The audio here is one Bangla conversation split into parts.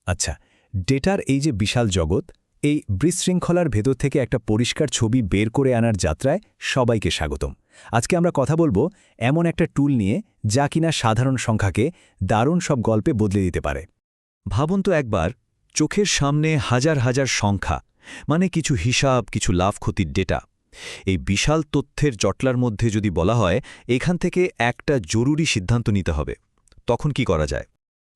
আচ্ছা, ডেটার এই যে বিশাল জগৎ, এই বিশৃঙ্খলার ভেতর থেকে একটা পরিষ্কার ছবি বের করে আনার যাত্রায় সবাইকে স্বাগতম। আজকে আমরা কথা বলবো এমন একটা টুল নিয়ে যা কিনা সাধারণ সংখ্যাকে দারুণ সব গল্পে বদলে দিতে পারে। ভাবুন তো একবার, চোখের সামনে হাজার হাজার সংখ্যা, মানে কিছু হিসাব, কিছু লাভ ক্ষতির ডেটা। এই বিশাল তথ্যের জটলার মধ্যে যদি বলা হয় এখান থেকে একটা জরুরি সিদ্ধান্ত নিতে হবে, তখন কি করা যায়?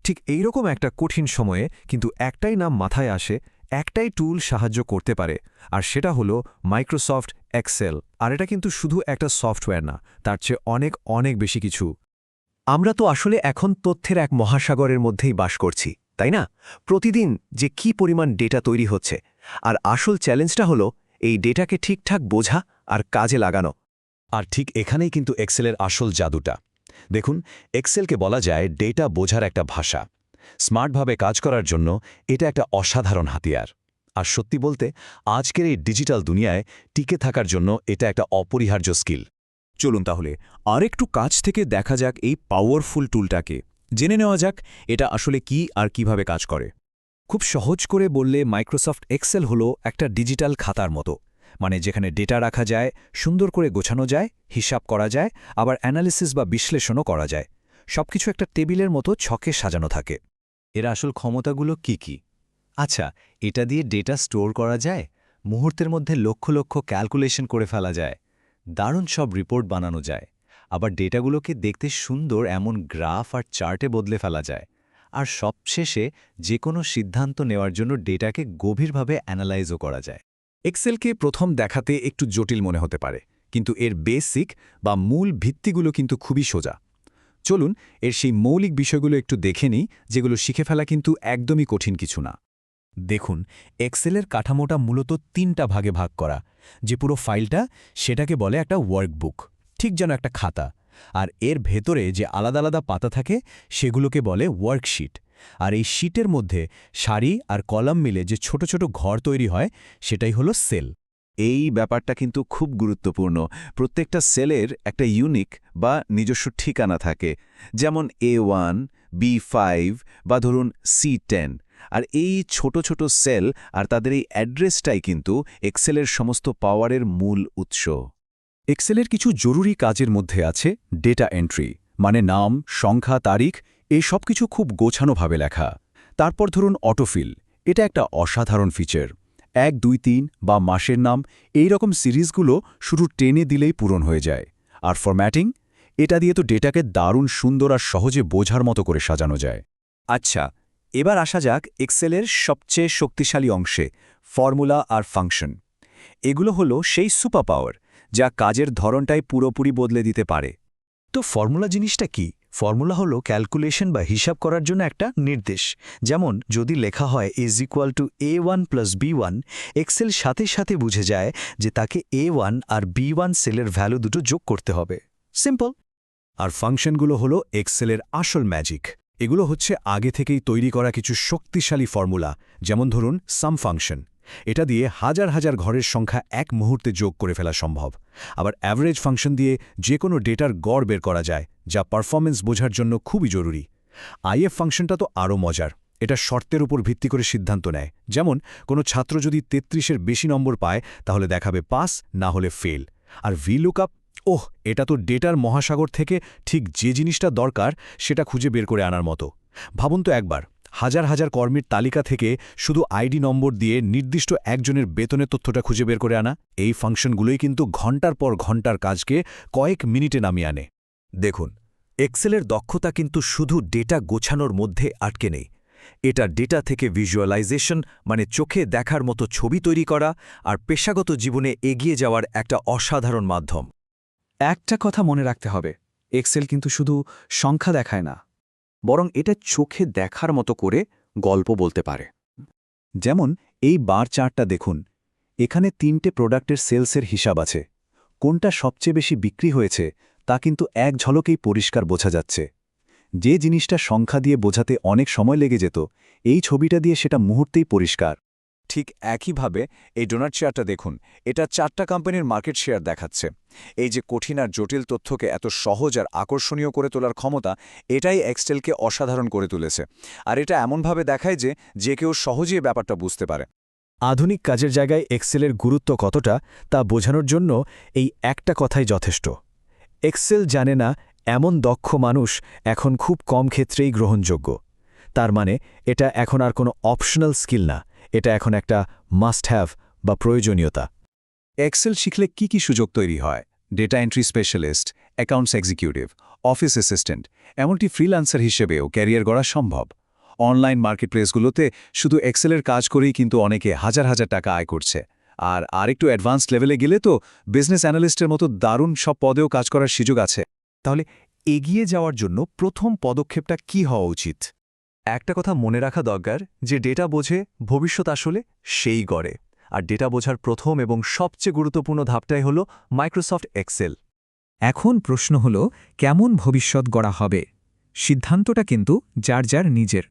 ঠিক এইরকম একটা কঠিন সময়ে কিন্তু একটাই নাম মাথায় আসে, একটাই টুল সাহায্য করতে পারে, আর সেটা হলো মাইক্রোসফট এক্সেল। আর এটা কিন্তু শুধু একটা সফটওয়্যার না, তার চেয়ে অনেক অনেক বেশি কিছু। আমরা তো আসলে এখন তথ্যের এক মহাসাগরের মধ্যেই বাস করছি, তাই না? প্রতিদিন যে কি পরিমাণ ডেটা তৈরি হচ্ছে, আর আসল চ্যালেঞ্জটা হলো এই ডেটাকে ঠিকঠাক বোঝা আর কাজে লাগানো। আর ঠিক এখানেই কিন্তু এক্সেলের আসল জাদুটা। দেখুন, এক্সেলকে বলা যায় ডেটা বোঝার একটা ভাষা। স্মার্টভাবে কাজ করার জন্য এটা একটা অসাধারণ হাতিয়ার। আর সত্যি বলতে, আজকের এই ডিজিটাল দুনিয়ায় টিকে থাকার জন্য এটা একটা অপরিহার্য স্কিল। চলুন তাহলে আরেকটু কাছ থেকে দেখা যাক এই পাওয়ারফুল টুলটাকে, জেনে নেওয়া যাক এটা আসলে কি আর কিভাবে কাজ করে। খুব সহজ করে বললে মাইক্রোসফট এক্সেল হলো একটা ডিজিটাল খাতার মতো, মানে যেখানে ডেটা রাখা যায়, সুন্দর করে গোছানো যায়, হিসাব করা যায়, আবার অ্যানালিসিস বা বিশ্লেষণও করা যায়। সবকিছু একটা টেবিলের মতো ছকে সাজানো থাকে। এর আসল ক্ষমতাগুলো কি কি? আচ্ছা, এটা দিয়ে ডেটা স্টোর করা যায়, মুহূর্তের মধ্যে লক্ষ লক্ষ ক্যালকুলেশন করে ফেলা যায়, দারুণ সব রিপোর্ট বানানো যায়, আবার ডেটাগুলোকে দেখতে সুন্দর এমন গ্রাফ আর চার্টে বদলে ফেলা যায়, আর সবশেষে যে কোনো সিদ্ধান্ত নেওয়ার জন্য ডেটাকে গভীরভাবে অ্যানালাইজও করা যায়। এক্সেলকে প্রথম দেখাতে একটু জটিল মনে হতে পারে, কিন্তু এর বেসিক বা মূল ভিত্তিগুলো কিন্তু খুবই সোজা। চলুন এর সেই মৌলিক বিষয়গুলো একটু দেখে নিই, যেগুলো শিখে ফেলা কিন্তু একদমই কঠিন কিছু না। দেখুন, এক্সেলের কাঠামোটা মূলত 3টা ভাগে ভাগ করা। যে পুরো ফাইলটা, সেটাকে বলে একটা ওয়ার্কবুক, ঠিক যেন একটা খাতা। আর এর ভেতরে যে আলাদা আলাদা পাতা থাকে, সেগুলোকে বলে ওয়ার্কশিট। আর এই শিটের মধ্যে সারি আর কলাম মিলে যে ছোট ছোট ঘর তৈরি হয়, সেটাই হলো সেল। এই ব্যাপারটা কিন্তু খুব গুরুত্বপূর্ণ। প্রত্যেকটা সেলের একটা ইউনিক বা নিজস্ব ঠিকানা থাকে, যেমন A1, B5 বা ধরুন C10। আর এই ছোট ছোট সেল আর তাদের এই অ্যাড্রেসটাই কিন্তু এক্সেলের সমস্ত পাওয়ারের মূল উৎস। এক্সেলের কিছু জরুরি কাজের মধ্যে আছে ডেটা এন্ট্রি, মানে নাম, সংখ্যা, তারিখ, এই সব কিছু খুব গোছানোভাবে লেখা। তারপর ধরুন অটোফিল, এটা একটা অসাধারণ ফিচার। 1, 2, 3 বা মাসের নাম, এই রকম সিরিজগুলো শুধু টেনে দিলেই পূরণ হয়ে যায়। আর ফরম্যাটিং, এটা দিয়ে তো ডেটাকে দারুণ সুন্দর আর সহজে বোঝার মতো করে সাজানো যায়। আচ্ছা, এবার আসা যাক এক্সেলের সবচেয়ে শক্তিশালী অংশে, ফর্মুলা আর ফাংশন। এগুলো হলো সেই সুপার পাওয়ার যা কাজের ধরনটাই পুরোপুরি বদলে দিতে পারে। তো ফর্মুলা জিনিসটা কি? ফর্মুলা হলো ক্যালকুলেশন বা হিসাব করার জন্য একটা নির্দেশ। যেমন যদি লেখা হয় A1 + B1, এক্সেল সাথে সাথে বুঝে যায় যে তাকে A1 আর B1 সেলের ভ্যালু দুটো যোগ করতে হবে। সিম্পল। আর ফাংশনগুলো হলো এক্সেলের আসল ম্যাজিক। এগুলো হচ্ছে আগে থেকেই তৈরি করা কিছু শক্তিশালী ফর্মুলা, যেমন ধরুন সাম ফাংশন। এটা দিয়ে হাজার হাজার ঘরের সংখ্যা এক মুহূর্তে যোগ করে ফেলা সম্ভব। আবার অ্যাভারেজ ফাংশন দিয়ে যে কোনো ডেটার গড় বের করা যায়, যা পারফরমেন্স বোঝার জন্য খুবই জরুরি। আইএফ ফাংশনটা তো আরও মজার। এটা শর্তের উপর ভিত্তি করে সিদ্ধান্ত নেয়। যেমন কোনো ছাত্র যদি 33-এর বেশি নম্বর পায়, তাহলে দেখাবে পাস, না হলে ফেল। আর VLOOKUP, এটা তো ডেটার মহাসাগর থেকে ঠিক যে জিনিসটা দরকার সেটা খুঁজে বের করে আনার মতো। ভাবুন তো একবার, হাজার হাজার কর্মীর তালিকা থেকে শুধু আইডি নম্বর দিয়ে নির্দিষ্ট একজনের বেতনের তথ্যটা খুঁজে বের করে আনা। এই ফাংশনগুলোই কিন্তু ঘন্টার পর ঘন্টার কাজকে কয়েক মিনিটে নামিয়ে আনে। দেখুন, এক্সেলের দক্ষতা কিন্তু শুধু ডেটা গোছানোর মধ্যে আটকে নেই। এটা ডেটা থেকে ভিজুয়ালাইজেশন, মানে চোখে দেখার মতো ছবি তৈরি করা, আর পেশাগত জীবনে এগিয়ে যাওয়ার একটা অসাধারণ মাধ্যম। একটা কথা মনে রাখতে হবে, এক্সেল কিন্তু শুধু সংখ্যা দেখায় না, বরং এটা চোখে দেখার মতো করে গল্প বলতে পারে। যেমন এই বার চার্টটা দেখুন, এখানে 3টে প্রোডাক্টের সেলসের হিসাব আছে। কোনটা সবচেয়ে বেশি বিক্রি হয়েছে তা কিন্তু এক ঝলকেই পরিষ্কার বোঝা যাচ্ছে। যে জিনিসটা সংখ্যা দিয়ে বোঝাতে অনেক সময় লেগে যেত, এই ছবিটা দিয়ে সেটা মুহূর্তেই পরিষ্কার। ঠিক একইভাবে এই ডোনাট শেয়ারটা দেখুন, এটা 4টা কোম্পানির মার্কেট শেয়ার দেখাচ্ছে। এই যে কঠিন আর জটিল তথ্যকে এত সহজ আর আকর্ষণীয় করে তোলার ক্ষমতা, এটাই এক্সেলকে অসাধারণ করে তুলেছে। আর এটা এমনভাবে দেখায় যে কেউ সহজেই ব্যাপারটা বুঝতে পারে। আধুনিক কাজের জায়গায় এক্সেলের গুরুত্ব কতটা তা বোঝানোর জন্য এই একটা কথাই যথেষ্ট। এক্সেল জানে না এমন দক্ষ মানুষ এখন খুব কম ক্ষেত্রেই গ্রহণযোগ্য। তার মানে এটা এখন আর কোনো অপশনাল স্কিল না, এটা এখন একটা মাস্ট হ্যাভ বা প্রয়োজনীয়তা। এক্সেল শিখলে কি কি সুযোগ তৈরি হয়? Data entry specialist, accounts executive, office assistant, এমনকি ফ্রিল্যান্সার হিসেবেও ক্যারিয়ার গড়া সম্ভব। অনলাইন মার্কেটপ্লেসগুলোতে শুধু এক্সেলের কাজ করেই কিন্তু অনেকে হাজার হাজার টাকা আয় করছে। আর আরেকটু অ্যাডভান্সড লেভেলে গেলে তো বিজনেস অ্যানালিস্টের মতো দারুণ সব পদেও কাজ করার সুযোগ আছে। তাহলে এগিয়ে যাওয়ার জন্য প্রথম পদক্ষেপটা কি হওয়া উচিত? একটা কথা মনে রাখা দরকার যে ডেটা বোঝে, ভবিষ্যৎ আসলে সেই গড়ে। আর ডেটা বোঝার প্রথম এবং সবচেয়ে গুরুত্বপূর্ণ ধাপটাই হল মাইক্রোসফট এক্সেল। এখন প্রশ্ন হল কেমন ভবিষ্যৎ গড়া হবে? সিদ্ধান্তটা কিন্তু যার যার নিজের।